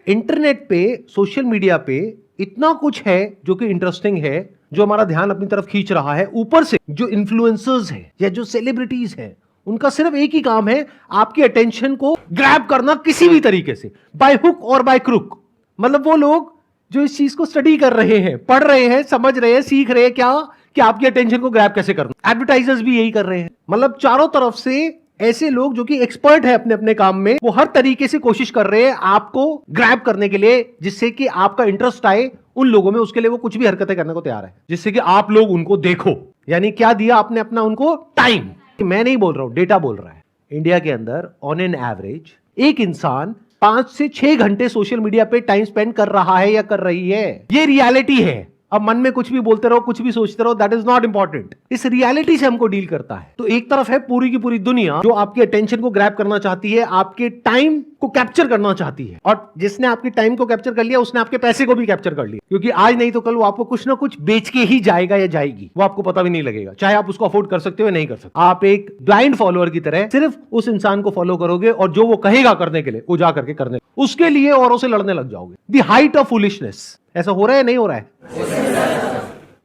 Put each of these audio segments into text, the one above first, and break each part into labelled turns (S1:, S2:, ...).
S1: Internet पे, social media पे इतना कुछ है जो कि इंटरेस्टिंग है, जो हमारा ध्यान अपनी तरफ खींच रहा है। ऊपर से जो इन्फ्लुएंसर्स हैं या जो सेलिब्रिटीज हैं, उनका सिर्फ एक ही काम है, आपकी अटेंशन को ग्रैब करना किसी भी तरीके से, बाय हुक और बाय क्रुक। मतलब वो लोग जो इस चीज को स्टडी कर रहे हैं, पढ़ रहे हैं, समझ रहे हैं, सीख रहे हैं क्या कि आपकी अटेंशन को ग्रैब कैसे करना। एडवर्टाइजर्स भी यही कर रहे हैं। मतलब चारों तरफ से ऐसे लोग जो कि एक्सपर्ट है अपने अपने काम में, वो हर तरीके से कोशिश कर रहे हैं आपको ग्रैब करने के लिए, जिससे कि आपका इंटरेस्ट आए उन लोगों में। उसके लिए वो कुछ भी हरकतें करने को तैयार है, जिससे कि आप लोग उनको देखो। यानी क्या दिया आपने अपना उनको? टाइम। मैं नहीं बोल रहा हूं, डेटा बोल रहा है। इंडिया के अंदर ऑन एन एवरेज एक इंसान 5 से 6 घंटे सोशल मीडिया पे टाइम स्पेंड कर रहा है या कर रही है। ये रियलिटी है। अब मन में कुछ भी बोलते रहो, कुछ भी सोचते रहो, दैट इज नॉट इंपॉर्टेंट। इस रियलिटी से हमको डील करता है। तो एक तरफ है पूरी की पूरी दुनिया जो आपकी अटेंशन को ग्रैब करना चाहती है, आपके टाइम को कैप्चर करना चाहती है। और जिसने आपकी टाइम को कैप्चर कर लिया, उसने आपके पैसे को भी कैप्चर कर लिया। क्योंकि आज नहीं तो कल वो आपको कुछ ना कुछ बेच के ही जाएगा या जाएगी, वो आपको पता भी नहीं लगेगा। चाहे आप उसको अफोर्ड कर सकते हो या नहीं कर सकते। आप एक ब्लाइंड फॉलोअर की तरह सिर्फ उस इंसान को फॉलो करोगे और जो वो कहेगा करने के लिए, वो जा करके करने, उसके लिए औरों से लड़ने लग जाओगे। The height of foolishness. ऐसा हो रहा है, नहीं हो रहा है?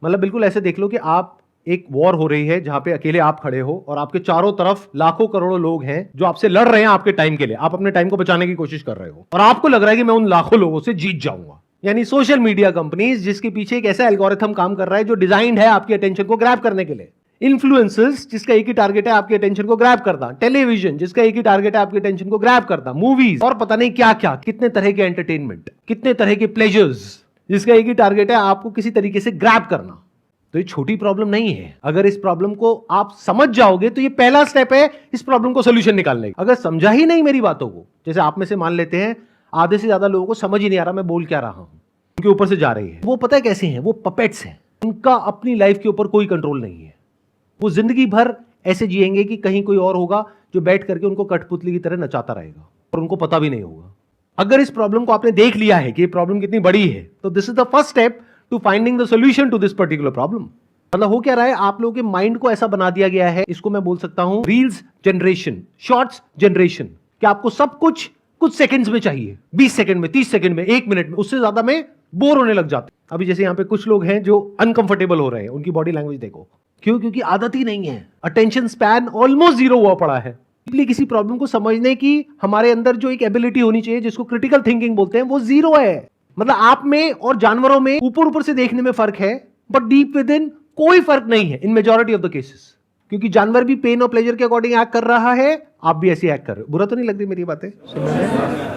S1: मतलब बिल्कुल ऐसे देख लो कि आप एक वॉर हो रही है जहां पे अकेले आप खड़े हो और आपके चारों तरफ लाखों करोड़ों लोग हैं जो आपसे लड़ रहे हैं आपके टाइम के लिए। आप अपने टाइम को बचाने की कोशिश कर रहे हो और आपको लग रहा है कि मैं उन लाखों लोगों से जीत जाऊंगा। यानी सोशल मीडिया कंपनीज, जिसके पीछे एक ऐसा एल्गोरिथम काम कर रहा है जो डिजाइंड है आपकी अटेंशन को ग्रैब करने के लिए। इन्फ्लुएंसर्स, जिसका एक ही टारगेट है आपकी अटेंशन को ग्रैब करना। टेलीविजन, जिसका एक ही टारगेट है आपकी अटेंशन को ग्रैब करना। मूवीज और पता नहीं क्या क्या, कितने तरह के एंटरटेनमेंट, कितने तरह के प्लेजर्स, जिसका एक ही टारगेट है आपको किसी तरीके से ग्रैब करना। तो ये छोटी प्रॉब्लम नहीं है। अगर इस प्रॉब्लम को आप समझ जाओगे तो ये पहला स्टेप है इस प्रॉब्लम को सोल्यूशन निकालने का। अगर समझा ही नहीं मेरी बातों को, जैसे आप में से मान लेते हैं आधे से ज्यादा लोगों को समझ ही नहीं आ रहा मैं बोल क्या रहा हूं, उनके ऊपर से जा रही है। वो पता है कैसे हैं? वो पपेट्स हैं। उनका अपनी लाइफ के ऊपर कोई कंट्रोल नहीं है। वो जिंदगी भर ऐसे जिएंगे कि कहीं कोई और होगा जो बैठ करके उनको कठपुतली की तरह नचाता रहेगा और उनको पता भी नहीं होगा। अगर इस प्रॉब्लम को आपने देख लिया है कि ये प्रॉब्लम कितनी बड़ी है, तो this is the first step to finding the solution to this particular problem. मतलब हो क्या रहा है, आप लोगों के माइंड को ऐसा बना दिया गया है, इसको मैं बोल सकता हूं रील्स जनरेशन, शॉर्ट्स जनरेशन, कि आपको सब कुछ सेकंड्स में चाहिए। 20 सेकंड में, 30 सेकंड में, 1 मिनट में, उससे ज्यादा में बोर होने लग जाते। अभी जैसे यहां पे कुछ लोग हैं जो अनकंफर्टेबल हो रहे हैं, उनकी बॉडी लैंग्वेज देखो। क्यों? क्योंकि आदत ही नहीं है। अटेंशन स्पैन ऑलमोस्ट जीरो हुआ पड़ा है। इसलिए किसी प्रॉब्लम को समझने की हमारे अंदर जो एक एबिलिटी होनी चाहिए, जिसको क्रिटिकल थिंकिंग बोलते हैं, वो जीरो है। मतलब आप में और जानवरों में ऊपर ऊपर से देखने में फर्क है, बट डीप विद इन कोई फर्क नहीं है इन मेजॉरिटी ऑफ द केसेस। क्योंकि जानवर भी पेन और प्लेजर के अकॉर्डिंग एक्ट कर रहा है, आप भी ऐसे एक्ट कर रहे हो। बुरा तो नहीं लग रही मेरी बातें सुनने में?